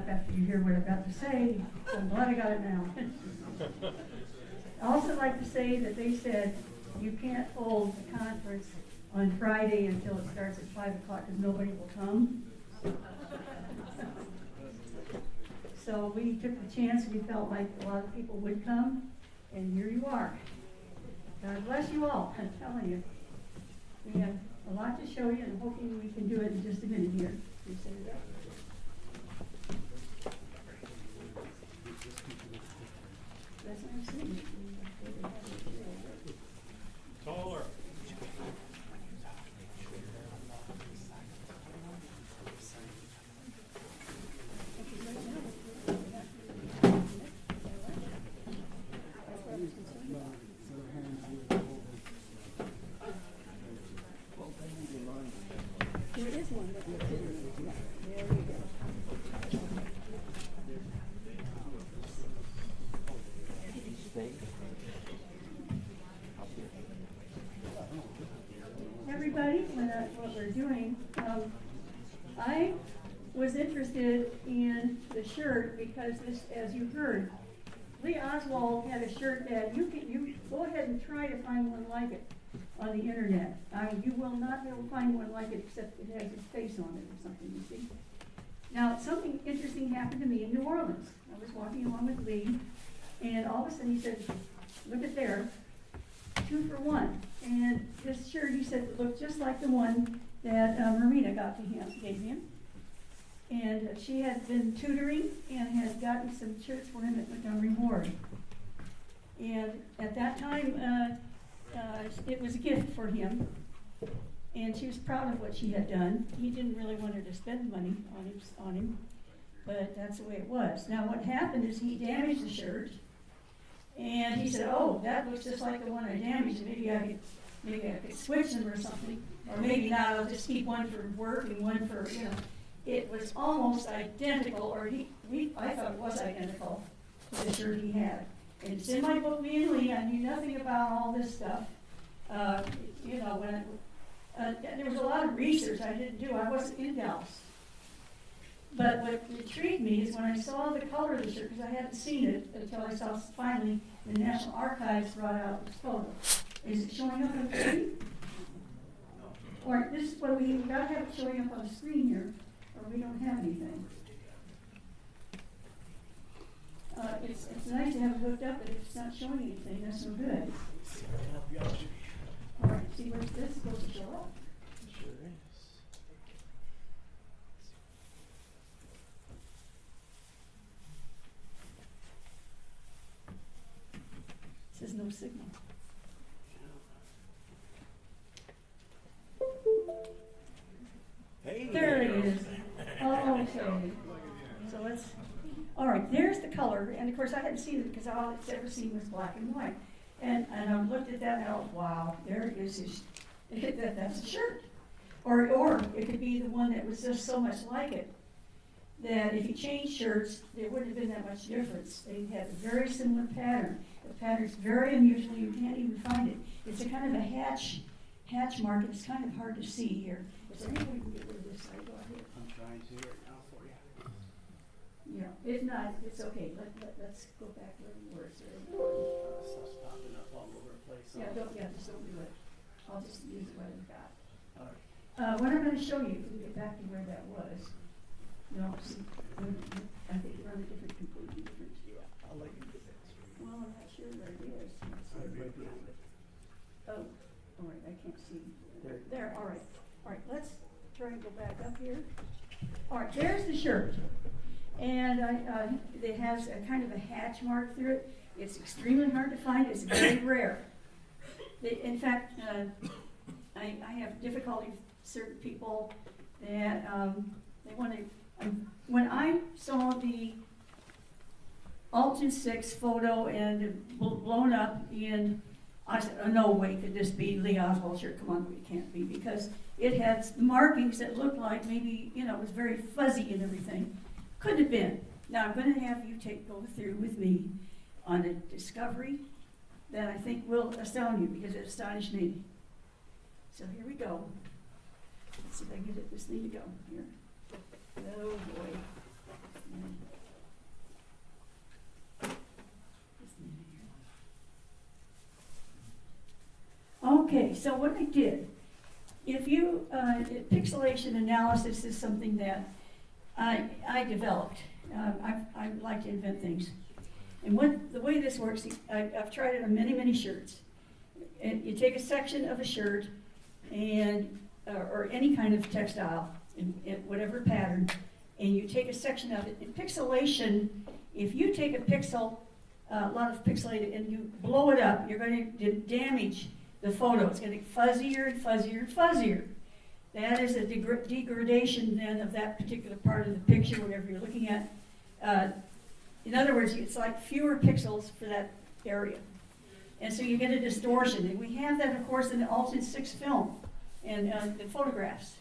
up after you hear what I've got to say, so I'm glad I got it now. I also like to say that they said you can't hold the conference on Friday until it starts at 5 o'clock because nobody will come. So we took the chance. We felt like a lot of people would come, and here you are. God bless you all, I'm telling you. We have a lot to show you, and I'm hoping we can do it in just a minute here. You set it up. That's what I'm saying. Taller. There is one that we're doing. There we go. Everybody, what we're doing, I was interested in the shirt because this, as you heard, Lee Oswald had a shirt that you go ahead and try to find one like it on the internet. You will not be able to find one like it except it has his face on it or something, you see. Now, something interesting happened to me in New Orleans. I was walking along with Lee, and all of a sudden he said, look at there, 2 for 1. And this shirt, he said, looked just like the one that Marina gave him. And she had been tutoring and had gotten some shirts for him that went on reward. And at that time, it was a gift for him. And she was proud of what she had done. He didn't really want her to spend money on him, but that's the way it was. Now what happened is he damaged the shirt. And he said, oh, that looks just like the one I damaged. Maybe I could switch them or something. Or maybe not, I'll just keep one for work and one for, you know. It was almost identical, or I thought it was identical to the shirt he had. And it's in my book, Me and Lee. I knew nothing about all this stuff. You know, when there was a lot of research I didn't do. I wasn't in Dallas. But what intrigued me is when I saw the color of the shirt, because I hadn't seen it until I saw finally the National Archives brought out this photo. Is it showing up on the screen? Or this is what we've got to have it showing up on the screen here, or we don't have anything. It's nice to have it hooked up, but if it's not showing anything, that's no good. All right, see where's this supposed to show up? Sure is. It says no signal. Hey. There it is. Oh, okay. So let's, all right, there's the color. And of course I hadn't seen it because all it's ever seen was black and white. And I looked at that and I thought, wow, there is his, that's a shirt. Or it could be the one that was just so much like it that if you changed shirts, there wouldn't have been that much difference. They had a very similar pattern. The pattern's very unusual. You can't even find it. It's a kind of a hatch mark. It's kind of hard to see here. Is there any way we can get rid of this side over here? I'm trying to right now for you. Yeah. If not, it's okay. Let's go back where we were. Stuff's popping up all over the place. Just don't do it. I'll just use what I've got. All right. What I'm going to show you, if we get back to where that was. No, see, I think we're on a completely different. Yeah, I'll let you get that. Well, I'm not sure where it is. Right behind it. Oh, all right, I can't see. There. All right. All right, let's try and go back up here. All right, there's the shirt. And it has a kind of a hatch mark through it. It's extremely hard to find. It's very rare. In fact, I have difficulty with certain people that they want to. When I saw the Alton 6 photo and blown up in, I said, oh, no way could this be Lee Oswald's shirt. Come on, it can't be, because it had markings that looked like maybe, you know, it was very fuzzy and everything. Couldn't have been. Now I'm going to have you go through with me on a discovery that I think will astound you because it astonished me. So here we go. Let's see if I can get this thing to go here. Oh boy. Okay, so what I did, if you, pixelation analysis is something that I developed. I like to invent things. And the way this works, I've tried it on many, many shirts. And you take a section of a shirt and, or any kind of textile, in whatever pattern, and you take a section of it. In pixelation, if you take a pixel, a lot of pixelated, and you blow it up, you're going to damage the photo. It's going to get fuzzier and fuzzier and fuzzier. That is a degradation then of that particular part of the picture, whatever you're looking at. In other words, it's like fewer pixels for that area. And so you get a distortion. And we have that, of course, in the Alton 6 film and the photographs.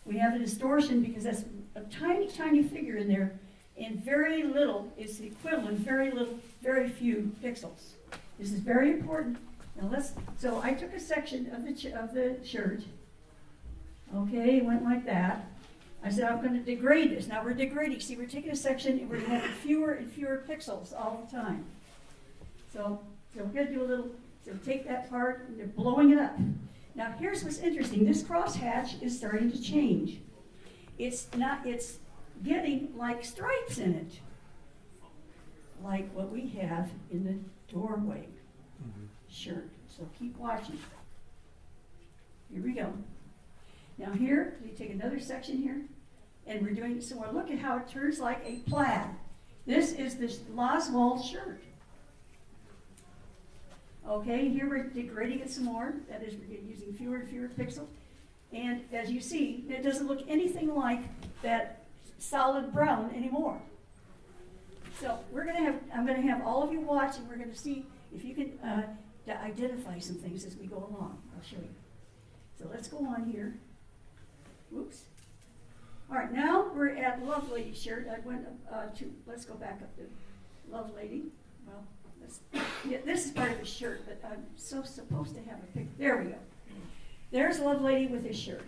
We have a distortion because that's a tiny, tiny figure in there, and very little is the equivalent, very few pixels. This is very important. Now so I took a section of the shirt. Okay, it went like that. I said, I'm going to degrade this. Now we're degrading. See, we're taking a section and we're going to have fewer and fewer pixels all the time. So we're going to do a little, so take that part and they're blowing it up. Now here's what's interesting. This crosshatch is starting to change. It's getting like stripes in it. Like what we have in the doorway shirt. So keep watching. Here we go. Now here, we take another section here, and we're doing some more. Look at how it turns like a plaid. This is the Loswald shirt. Okay, here we're degrading it some more. That is, we're using fewer and fewer pixels. And as you see, it doesn't look anything like that solid brown anymore. So I'm going to have all of you watch, and we're going to see if you can identify some things as we go along. I'll show you. So let's go on here. Whoops. All right, now we're at Love Lady shirt. I went let's go back up to Love Lady. Well, this is part of the shirt, but I'm supposed to have a picture. There we go. There's Love Lady with his shirt.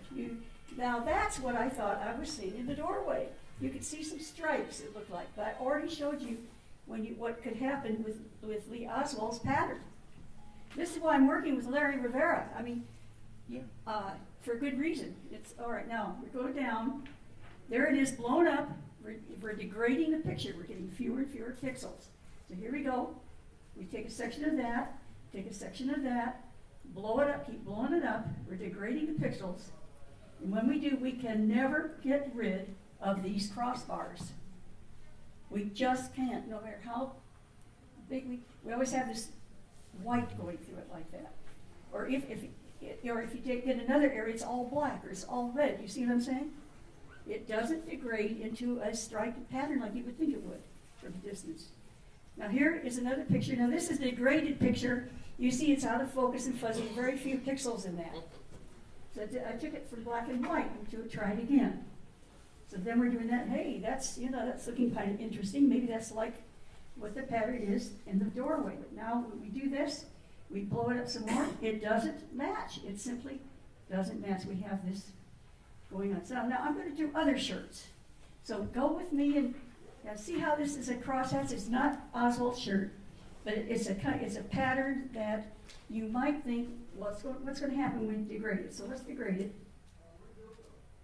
Now that's what I thought I was seeing in the doorway. You could see some stripes, it looked like, but I already showed you what could happen with Lee Oswald's pattern. This is why I'm working with Larry Rivera. I mean, for good reason. It's all right. Now we go down. There it is, blown up. We're degrading the picture. We're getting fewer and fewer pixels. So here we go. We take a section of that, take a section of that, blow it up, keep blowing it up. We're degrading the pixels. And when we do, we can never get rid of these crossbars. We just can't, no matter how big we always have this white going through it like that. Or if you take in another area, it's all black or it's all red. You see what I'm saying? It doesn't degrade into a striped pattern like you would think it would from a distance. Now here is another picture. Now this is the degraded picture. You see it's out of focus and fuzzy, very few pixels in that. So I took it from black and white and try it again. So then we're doing that. Hey, that's looking kind of interesting. Maybe that's like what the pattern is in the doorway. But now when we do this, we blow it up some more. It doesn't match. It simply doesn't match. We have this going on. So now I'm going to do other shirts. So go with me and see how this is a crosshatch. It's not Oswald's shirt, but it's a pattern that you might think, what's going to happen when you degrade it? So let's degrade it.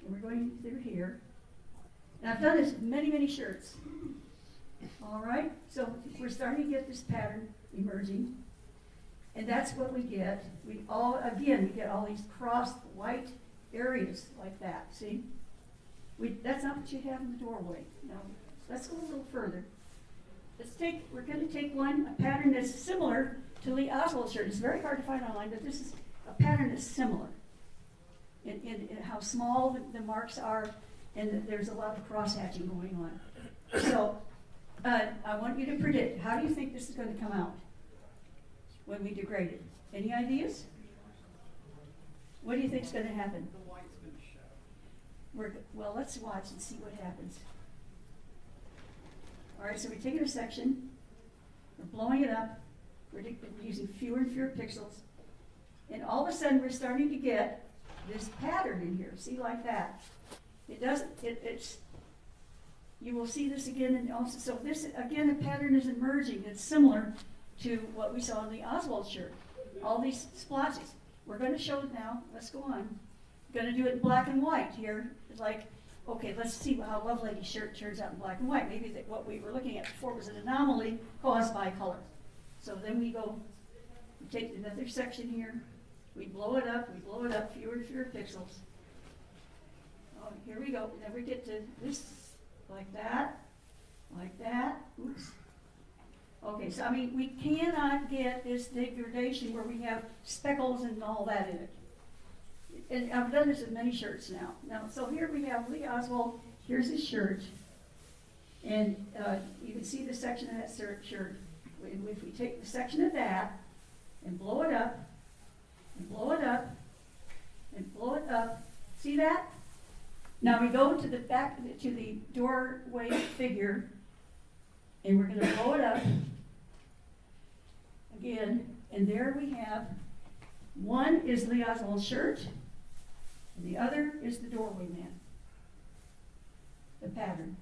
And we're going through here. Now I've done this with many, many shirts. All right, so we're starting to get this pattern emerging. And that's what we get. We get all these crossed white areas like that, see? That's not what you have in the doorway. Now, let's go a little further. We're going to take a pattern that's similar to Lee Oswald's shirt. It's very hard to find online, but this is a pattern that's similar in how small the marks are, and that there's a lot of cross-hatching going on. So, I want you to predict, how do you think this is going to come out when we degrade it? Any ideas? What do you think is going to happen? The white's going to show. Well, let's watch and see what happens. All right, so we're taking a section, we're blowing it up, we're using fewer and fewer pixels, and all of a sudden we're starting to get this pattern in here. See, like that. It doesn't. you will see this again, and also, so this, again, the pattern is emerging. It's similar to what we saw in the Oswald shirt. All these splotches. We're going to show it now. Let's go on. Going to do it in black and white here. It's like, okay, let's see how Lovelady's shirt turns out in black and white. Maybe that what we were looking at before was an anomaly caused by color. So then we go, we take another section here, we blow it up, fewer and fewer pixels. Oh, here we go. Then we get to this, like that, oops. Okay, so I mean, we cannot get this degradation where we have speckles and all that in it. And I've done this in many shirts now. So here we have Lee Oswald. Here's his shirt. And you can see the section of that shirt. If we take the section of that and blow it up, and blow it up, and blow it up, see that? Now we go to the back, to the doorway figure, and we're going to blow it up again. And there we have, one is Lee Oswald's shirt, and the other is the doorway man, the pattern.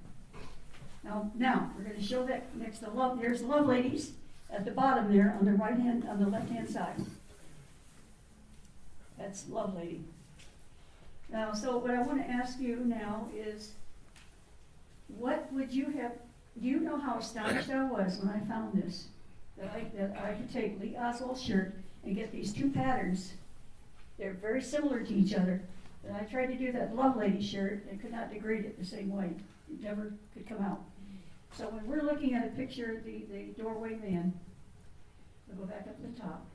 Now we're going to show that next to Love. There's Loveladies at the bottom there on the right hand, on the left hand side. That's Lovelady. Now, so what I want to ask you now is, what would you have? Do you know how astonished I was when I found this? That I could take Lee Oswald's shirt and get these two patterns. They're very similar to each other. And I tried to do that Lovelady shirt and could not degrade it the same way. It never could come out. So when we're looking at a picture of the doorway man, we'll go back up to the top.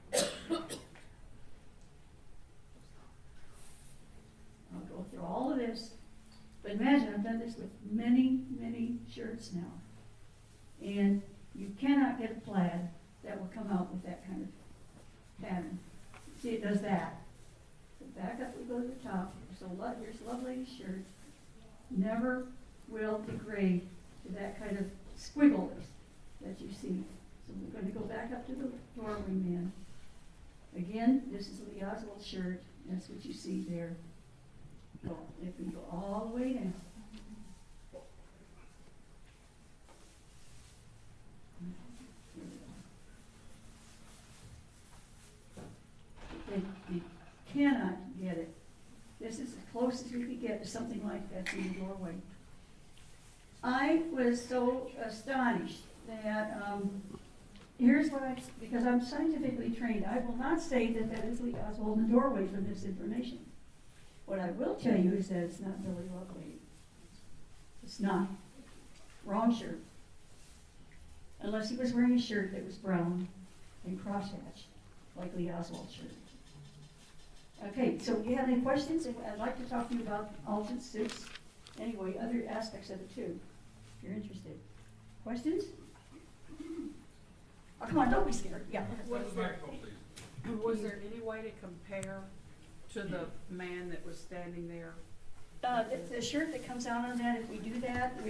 I'll go through all of this. But imagine, I've done this with many, many shirts now. And you cannot get a plaid that will come out with that kind of pattern. See, it does that. So back up, we go to the top. So here's Lovelady's shirt. Never will degrade to that kind of squiggle that you see. So we're going to go back up to the doorway man. Again, this is Lee Oswald's shirt. That's what you see there. Well, if we go all the way down. You cannot get it. This is as close as we could get to something like that in the doorway. I was so astonished that here's what because I'm scientifically trained, I will not say that that is Lee Oswald in the doorway for this information. What I will tell you is that it's not Billy Lovelady. It's not. Wrong shirt. Unless he was wearing a shirt that was brown and crosshatched, like Lee Oswald's shirt. Okay, so do you have any questions? I'd like to talk to you about alternate suits. Anyway, other aspects of it too, if you're interested. Questions? Oh, come on, don't be scared. Yeah. Was there any way to compare to the man that was standing there? The shirt that comes out on that, if we do that,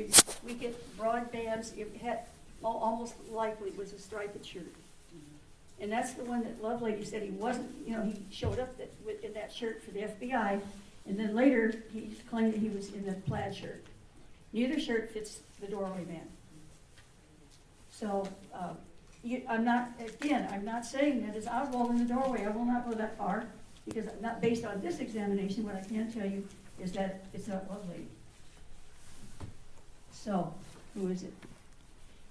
we get broad bands. It had almost likely was a striped shirt. And that's the one that Lovelady said he wasn't, he showed up in that shirt for the FBI, and then later he claimed that he was in the plaid shirt. Neither shirt fits the doorway man. So I'm not saying that it's Oswald in the doorway. I will not go that far, because not based on this examination, what I can tell you is that it's not Lovelady. So, who is it?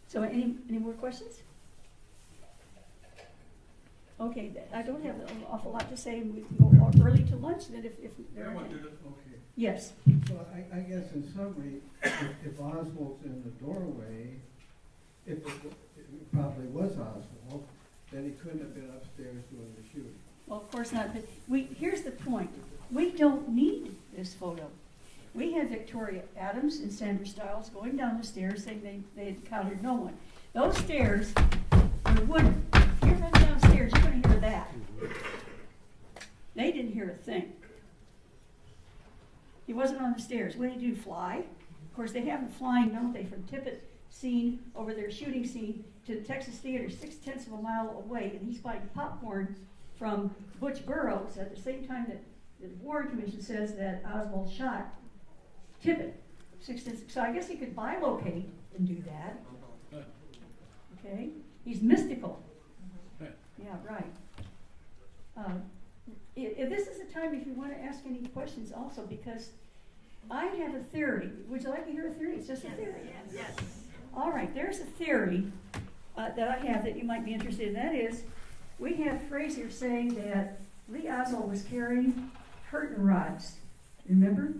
So any more questions? Okay, I don't have an awful lot to say. We can go early to lunch then if there are any. Okay. Yes. Well, I guess in summary, if Oswald's in the doorway, if it probably was Oswald, then he couldn't have been upstairs doing the shooting. Well, of course not, but here's the point. We don't need this photo. We had Victoria Adams and Sandra Stiles going down the stairs saying they had encountered no one. Those stairs were wooden. If you're running downstairs, you're going to hear that. They didn't hear a thing. He wasn't on the stairs. What did he do, fly? Of course, they have him flying, don't they, from Tippett scene over their shooting scene to the Texas Theater 0.6 of a mile away, and he's buying popcorn from Butch Burroughs at the same time that the Warren Commission says that Oswald shot Tippett. so I guess he could bilocate and do that. Okay, he's mystical. Yeah, right. If this is the time if you want to ask any questions also, because I have a theory. Would you like to hear a theory? It's just a theory. Yes. All right, there's a theory that I have that you might be interested in. That is, we have Frazier saying that Lee Oswald was carrying curtain rods. Remember?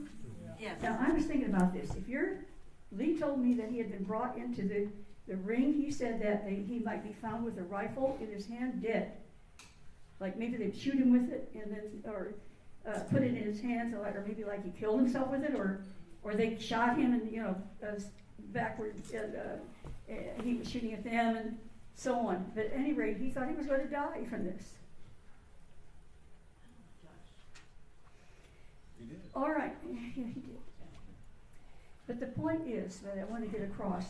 Yes. Now, I was thinking about this. Lee told me that he had been brought into the ring. He said that he might be found with a rifle in his hand, dead. Like maybe they'd shoot him with it and then, or put it in his hands, or maybe like he killed himself with it, or they shot him and backwards. He was shooting at them and so on. But at any rate, he thought he was going to die from this. He did. All right, yeah, he did. But the point is that I want to get across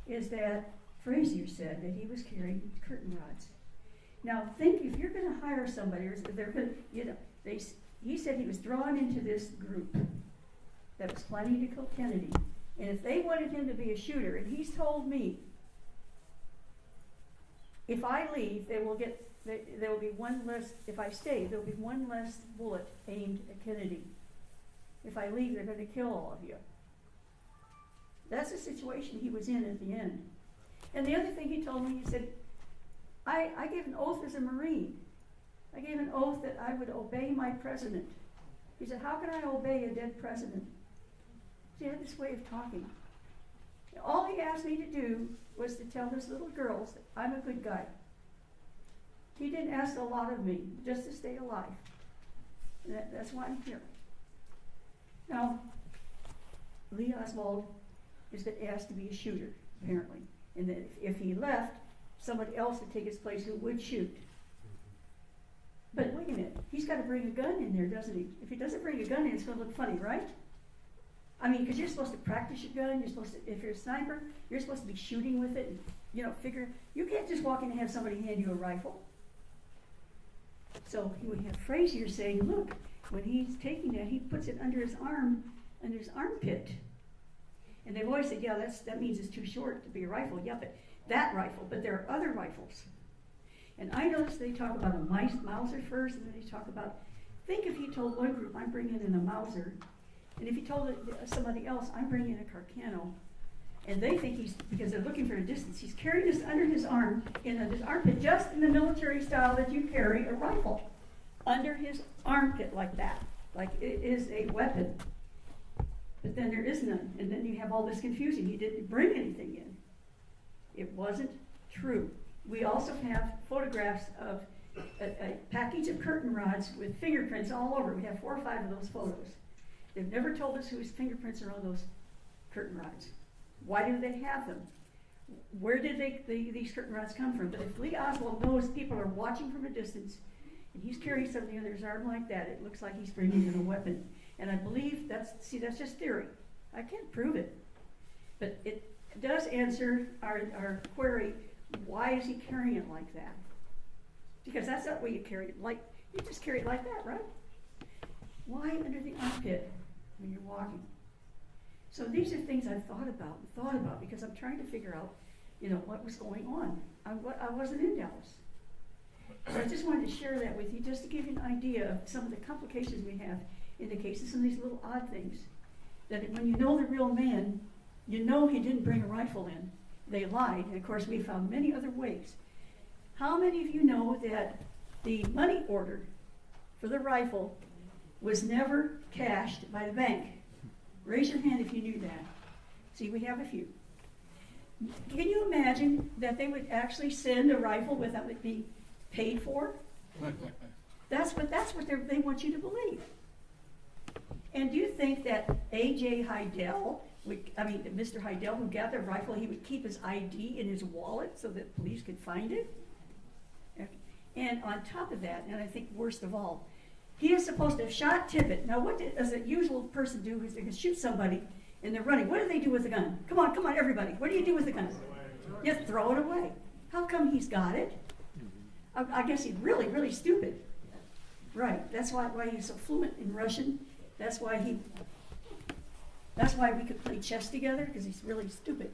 is that Frazier said that he was carrying curtain rods. Now, think if you're going to hire somebody, or they're going to, he said he was drawn into this group that was planning to kill Kennedy, and if they wanted him to be a shooter, and he's told me, if I leave, there will be one less. If I stay, there will be one less bullet aimed at Kennedy. If I leave, they're going to kill all of you. That's the situation he was in at the end. And the other thing he told me, he said, I gave an oath as a Marine. I gave an oath that I would obey my president. He said, how can I obey a dead president? He had this way of talking. All he asked me to do was to tell his little girls that I'm a good guy. He didn't ask a lot of me, just to stay alive. And that's why I'm here. Now, Lee Oswald has been asked to be a shooter, apparently. And that if he left, somebody else would take his place who would shoot. But wait a minute, he's got to bring a gun in there, doesn't he? If he doesn't bring a gun in, it's going to look funny, right? I mean, because you're supposed to practice your gun. You're supposed to, if you're a sniper, you're supposed to be shooting with it. And, you can't just walk in and have somebody hand you a rifle. So we have Frazier saying, look, when he's taking that, he puts it under his armpit. And they've always said, yeah, that means it's too short to be a rifle. Yeah, but that rifle, but there are other rifles. And I noticed they talk about a Mauser first, and then they talk about, think if he told one group, I'm bringing in a Mauser, and if he told somebody else, I'm bringing in a Carcano, and they think because they're looking for a distance, he's carrying this under his arm, in his armpit, just in the military style that you carry a rifle, under his armpit like that, like it is a weapon. But then there is none, and then you have all this confusion. He didn't bring anything in. It wasn't true. We also have photographs of a package of curtain rods with fingerprints all over. We have 4 or 5 of those photos. They've never told us whose fingerprints are on those curtain rods. Why do they have them? Where did these curtain rods come from? But if Lee Oswald knows people are watching from a distance, and he's carrying something under his arm like that, it looks like he's bringing in a weapon. And I believe that's just theory. I can't prove it. But it does answer our query, why is he carrying it like that? Because that's not the way you carry it. Like, you just carry it like that, right? Why under the armpit when you're walking? So these are things I've thought about because I'm trying to figure out, what was going on. I wasn't in Dallas. So I just wanted to share that with you, just to give you an idea of some of the complications we have in the case of some of these little odd things. That when you know the real man, you know he didn't bring a rifle in. They lied, and of course we found many other ways. How many of you know that the money order for the rifle was never cashed by the bank? Raise your hand if you knew that. See, we have a few. Can you imagine that they would actually send a rifle without it being paid for? That's what they want you to believe. And do you think that A.J. Heidel Mr. Heidel, who got the rifle, he would keep his ID in his wallet so that police could find it? And on top of that, and I think worst of all, he is supposed to have shot Tippit. Now, what does a usual person do who's going to shoot somebody and they're running? What do they do with the gun? Come on, everybody. What do you do with the gun? You throw it away. How come he's got it? I guess he's really, really stupid. Right. That's why he's so fluent in Russian. That's why That's why we could play chess together, because he's really stupid.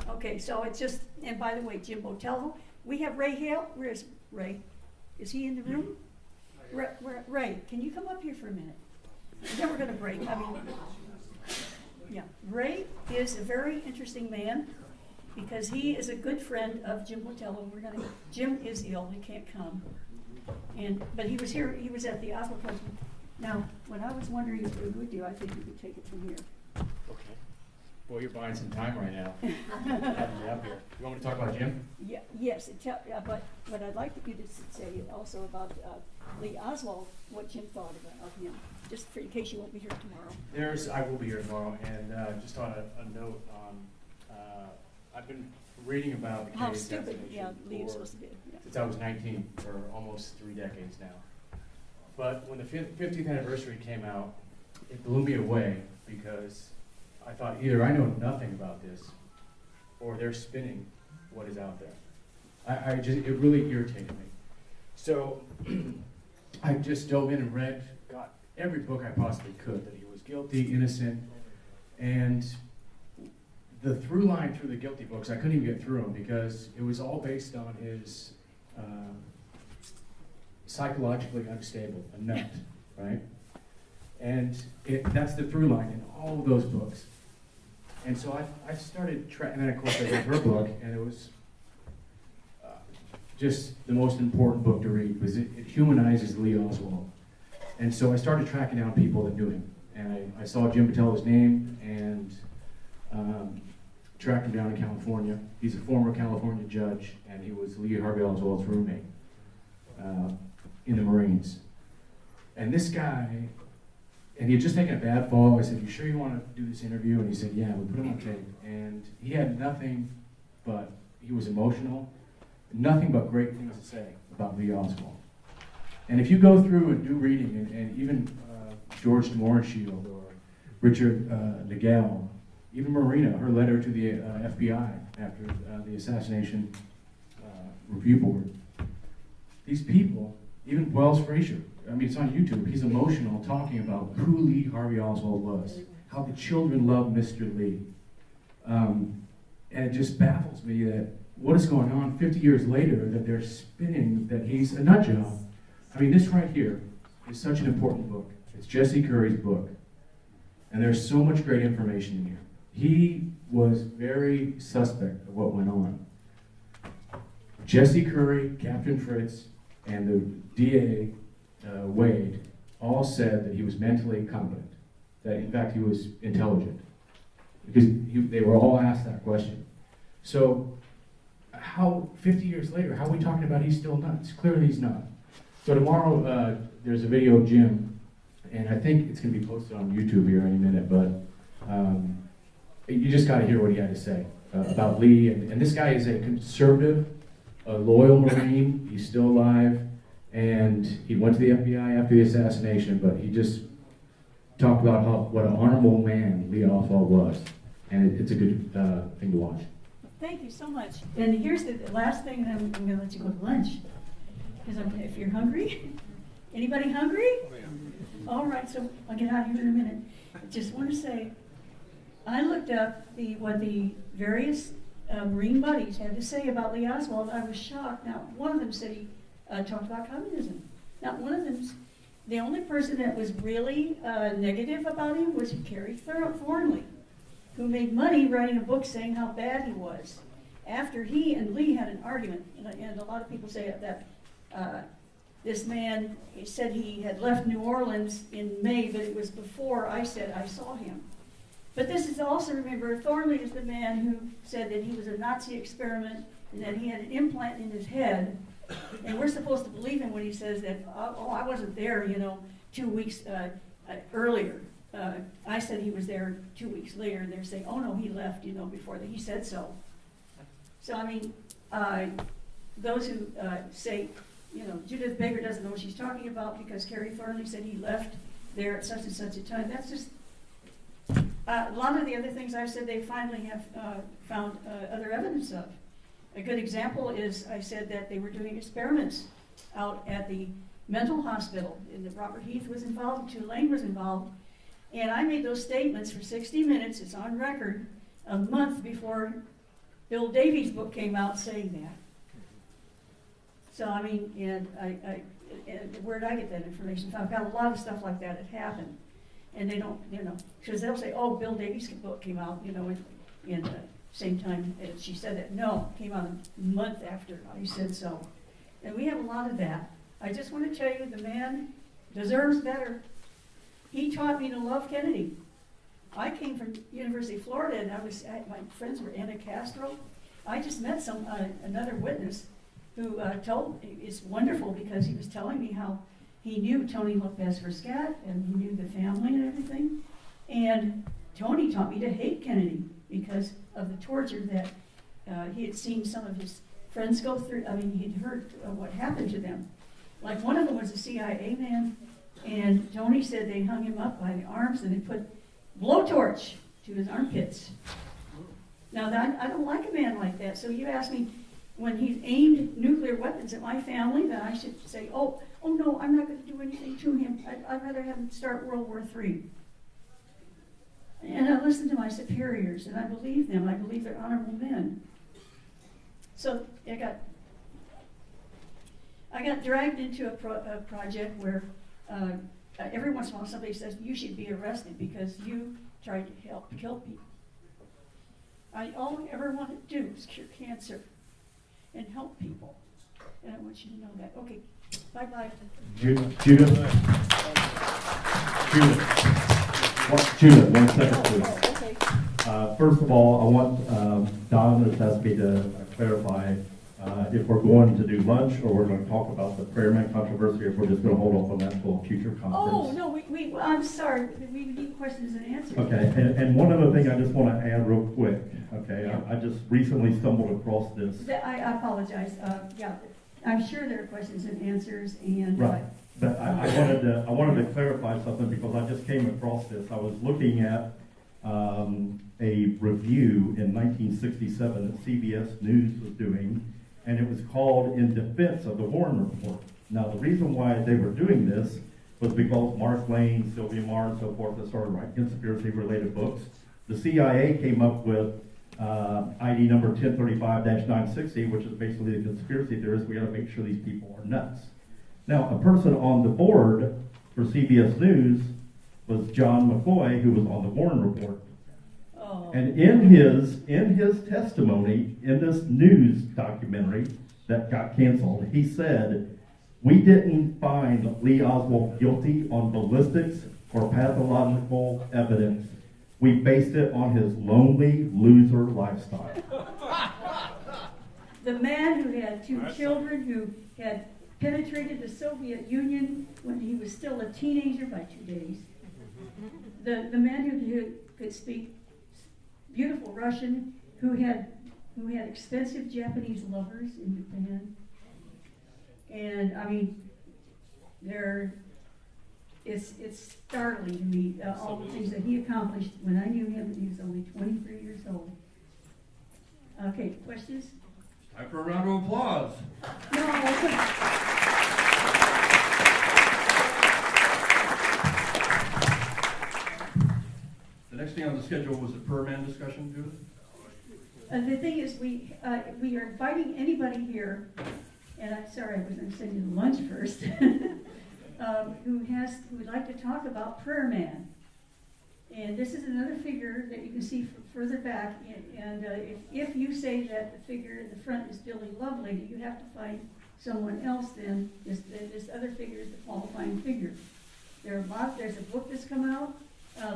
Okay, so it's just, and by the way, Jim Botelho, we have Ray Hale. Where's Ray? Is he in the room? Ray, can you come up here for a minute? Then we're gonna break. I mean, yeah, Ray is a very interesting man because he is a good friend of Jim Botelho. Jim is ill; he can't come. But he was here. He was at the Oslo Club. Now, what I was wondering if we would do, I think we could take it from here. Okay. Boy, you're buying some time right now. Having you up here. You want me to talk about Jim? Yeah, yes, but what I'd like you to say also about Lee Oswald, what Jim thought of him, just in case you won't be here tomorrow. I will be here tomorrow, and just on a note on, I've been reading about the How Kennedy stupid, assassination yeah, Lee was supposed to be, yeah. since I was 19, for almost 3 decades now. But when the 50th anniversary came out, it blew me away because I thought either I know nothing about this or they're spinning what is out there. It really irritated me. So I just dove in and got every book I possibly could, that he was guilty, innocent, and the through line through the guilty books, I couldn't even get through them because it was all based on his psychologically unstable, a nut, right? And that's the through line in all of those books. And so I started tracking, and then of course I read her book, and it was just the most important book to read because it humanizes Lee Oswald. And so I started tracking down people that knew him. And I saw Jim Botelho's name and tracked him down in California. He's a former California judge, and he was Lee Harvey Oswald's roommate in the Marines. And this guy, and he had just taken a bad fall. I said, "You sure you want to do this interview?" And he said, "Yeah." We put him on tape. And he had nothing but, he was emotional, nothing but great things to say about Lee Oswald. And if you go through and do reading, and even George de Mohrenschildt or Richard Nagel, even Marina, her letter to the FBI after the assassination review board, these people, even Wells Frazier, I mean, it's on YouTube, he's emotional talking about who Lee Harvey Oswald was, how the children loved Mr. Lee. And it just baffles me that what is going on 50 years later, that they're spinning that he's a nut job. I mean, this right here is such an important book. It's Jesse Curry's book. And there's so much great information in here. He was very suspect of what went on. Jesse Curry, Captain Fritz, and the DA, Wade, all said that he was mentally competent, that in fact he was intelligent, because they were all asked that question. So how, 50 years later, how are we talking about he's still nuts? Clearly he's not. So tomorrow there's a video of Jim, and I think it's going to be posted on YouTube here any minute, but you just got to hear what he had to say about Lee. And this guy is a conservative, a loyal Marine. He's still alive, and he went to the FBI after the assassination, but he just talked about what an honorable man Lee Oswald was, and it's a good thing to watch. Thank you so much. And here's the last thing, then I'm going to let you go to lunch. Because if you're hungry, anybody hungry? Oh, yeah. All right, so I'll get out of here in a minute. I just want to say, I looked up what the various Marine buddies had to say about Lee Oswald. I was shocked. Now, one of them said he talked about communism. Now, one of them, the only person that was really negative about him was Carrie Thornley, who made money writing a book saying how bad he was. After he and Lee had an argument, and a lot of people say that this man, he said he had left New Orleans in May, but it was before I said I saw him. But this is also, remember, Thornley is the man who said that he was a Nazi experiment and that he had an implant in his head. And we're supposed to believe him when he says that, oh, I wasn't there, 2 weeks earlier. I said he was there 2 weeks later, and they're saying, oh no, he left, before that. He said so. So, I mean, those who say, Judyth Baker doesn't know what she's talking about because Carrie Thornley said he left there at such and such a time. That's just, a lot of the other things I've said, they finally have found other evidence of. A good example is I said that they were doing experiments out at the mental hospital, and that Robert Heath was involved, Tulane was involved, And I made those statements for 60 Minutes, it's on record, a month before Bill Davies' book came out saying that. So, I mean, and where did I get that information from? I've got a lot of stuff like that happened. And they don't, because they'll say, oh, Bill Davies' book came out, in the same time as she said that. No, it came out a month after I said so. And we have a lot of that. I just want to tell you, the man deserves better. He taught me to love Kennedy. I came from University of Florida, and my friends were Anna Castro. I just met another witness who told, it's wonderful because he was telling me how he knew Tony Lopez Frescat, and he knew the family and everything. And Tony taught me to hate Kennedy because of the torture that he had seen some of his friends go through. I mean, he'd heard what happened to them. Like one of them was a CIA man, and Tony said they hung him up by the arms and they put blowtorch to his armpits. Now, I don't like a man like that. So you ask me, when he's aimed nuclear weapons at my family, then I should say, oh no, I'm not going to do anything to him. I'd rather have him start World War III. And I listen to my superiors, and I believe them. I believe they're honorable men. So I got dragged into a project where every once in a while somebody says, you should be arrested because you tried to help kill people. All I ever want to do is cure cancer and help people. And I want you to know that. Okay, bye-bye. Judith, one second, please. Oh, okay. First of all, I want Don has asked me to clarify if we're going to do lunch or we're going to talk about the Prayer-Man controversy, or if we're just going to hold off on that until a future conference. Oh, no, I'm sorry. We need questions and answers. Okay, and one other thing I just want to add real quick, okay? Yeah. I just recently stumbled across this. I apologize. Yeah, I'm sure there are questions and answers, and Right, but I wanted to clarify something because I just came across this. I was looking at a review in 1967 that CBS News was doing, and it was called In Defense of the Warren Report. Now, the reason why they were doing this was because Mark Lane, Sylvia Meagher, and so forth, that started writing conspiracy-related books. The CIA came up with ID number 1035-960, which is basically the conspiracy theorists. We got to make sure these people are nuts. Now, a person on the board for CBS News was John McCoy, who was on the Warren Report. oh, And in his testimony, in this news documentary that got canceled, he said, we didn't find Lee Oswald guilty on ballistics or pathological evidence. We based it on his lonely loser lifestyle. the man who had two children, who had penetrated the Soviet Union when he was still a teenager by 2 days. The man who could speak beautiful Russian, who had expensive Japanese lovers in Japan. And I mean, it's startling to me, all the things that he accomplished when I knew him when he was only 23 years old. Okay, questions? Time for a round of applause. No. The next thing on the schedule was the Prayer-Man discussion, Judith? The thing is, we are inviting anybody here, and I'm sorry, I was going to send you to lunch first, who would like to talk about Prayer-Man. And this is another figure that you can see further back. And if you say that the figure in the front is Billy Lovelady, you have to find someone else then. This other figure is the qualifying figure. There's a book that's come out.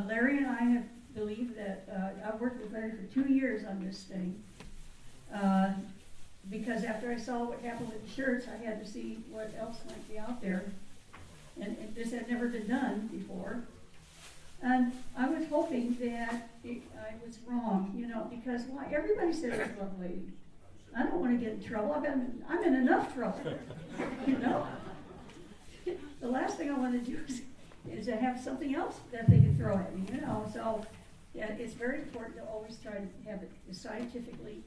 Larry and I have believed that I've worked with Larry for 2 years on this thing. Because after I saw what happened with the shirts, I had to see what else might be out there. And this had never been done before. And I was hoping that I was wrong, because why? Everybody said it was Lovelady. I don't want to get in trouble. I'm in enough trouble, The last thing I want to do is to have something else that they can throw at me, So yeah, it's very important to always try to have it as scientifically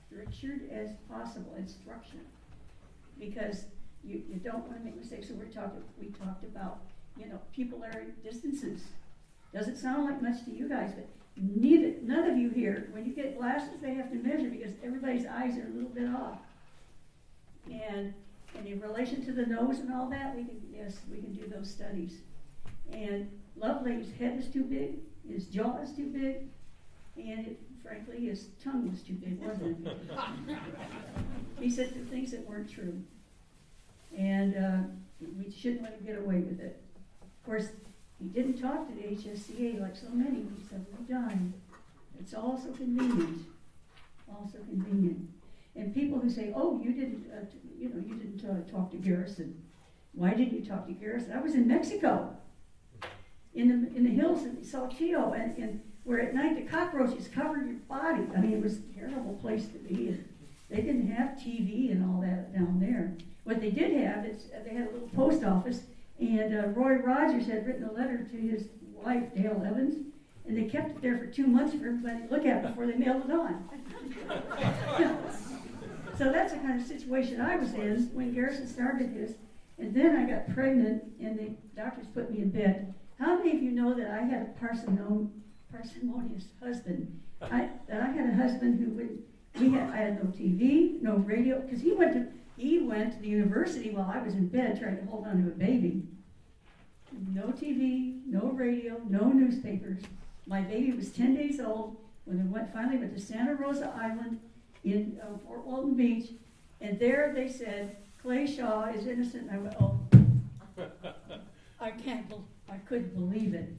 structured as possible and structured, because you don't want to make mistakes. So we talked about, people are distances. Doesn't sound like much to you guys, but none of you here, when you get glasses, they have to measure because everybody's eyes are a little bit off. And in relation to the nose and all that, we can do those studies. And Lovelady's head is too big, his jaw is too big, and frankly, his tongue was too big, wasn't it? He said things that weren't true. And we shouldn't let him get away with it. Of course, he didn't talk to the HSCA like so many. He said, we're done. It's also convenient. Also convenient. And people who say, oh, you didn't talk to Garrison. Why didn't you talk to Garrison? I was in Mexico, in the hills in Saltillo, and where at night the cockroaches covered your body. I mean, it was a terrible place to be. And they didn't have TV and all that down there. What they did have is they had a little post office, and Roy Rogers had written a letter to his wife, Dale Evans, and they kept it there for 2 months for everybody to look at before they mailed it on. So that's the kind of situation I was in when Garrison started his. And then I got pregnant, and the doctors put me in bed. How many of you know that I had a parsimonious husband? I had a husband who I had no TV, no radio, because he went to the university while I was in bed trying to hold on to a baby. No TV, no radio, no newspapers. My baby was 10 days old when they finally went to Santa Rosa Island in Fort Walton Beach, and there they said, Clay Shaw is innocent. And I went, oh, I couldn't believe it.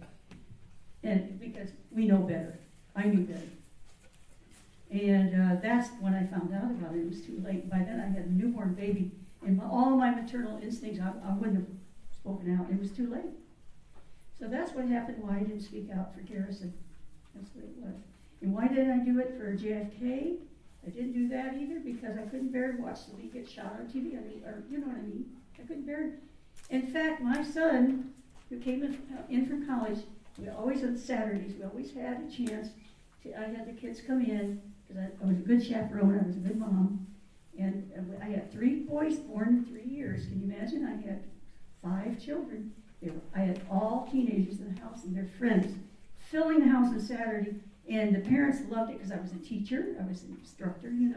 And because we know better. I knew better. And that's when I found out about it. It was too late. By then I had a newborn baby, and all my maternal instincts, I wouldn't have spoken out. It was too late. So that's what happened, why I didn't speak out for Garrison. That's what it was. And why didn't I do it for JFK? I didn't do that either because I couldn't bear to watch somebody get shot on TV. Or you know what I mean? I couldn't bear it. In fact, my son, who came in from college, we always on Saturdays, we always had a chance I had the kids come in, because I was a good chaperone, I was a good mom, and I had 3 boys born in 3 years. Can you imagine? I had 5 children. I had all teenagers in the house and their friends filling the house on Saturday, and the parents loved it because I was a teacher, I was an instructor, in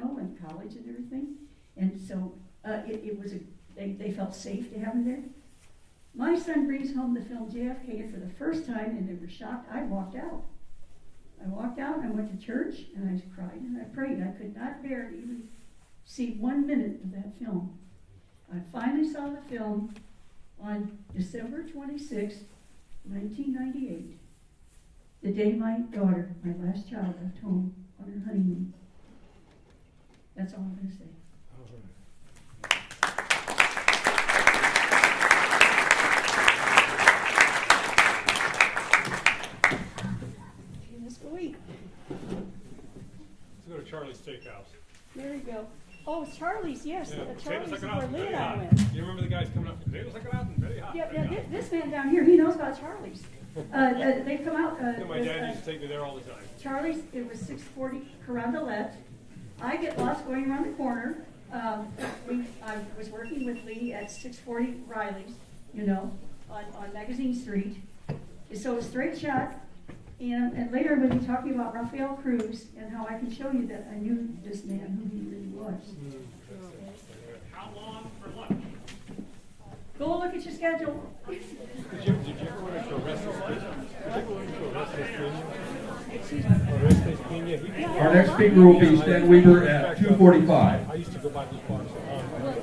college and everything, and so they felt safe to have me there. My son brings home the film JFK, and for the first time, and they were shocked, I walked out. I walked out and I went to church and I cried and I prayed. I could not bear to even see 1 minute of that film. I finally saw the film on December 26, 1998, the day my daughter, my last child, left home on her honeymoon. That's all I'm going to say. Sweet. Let's go to Charlie's Steakhouse. There you go. Oh, Charlie's, yes. Yeah, Charlie's is potatoes where like Lee and I hot. went. You remember the guys coming up? Potatoes like hot and very hot. Yeah, this man down here, he knows about Charlie's. They come out. My dad used to take me there all the time. Charlie's, it was 640 Carondelet. I get lost going around the corner. I was working with Lee at 640 Riley's, on Magazine Street. So a straight shot. And later we'll be talking about Rafael Cruz and how I can show you that I knew this man, who he really was. How long for lunch? Go look at your schedule. Did you ever want to Restless Pina? Our next speaker will be Stan Weaver at 2:45.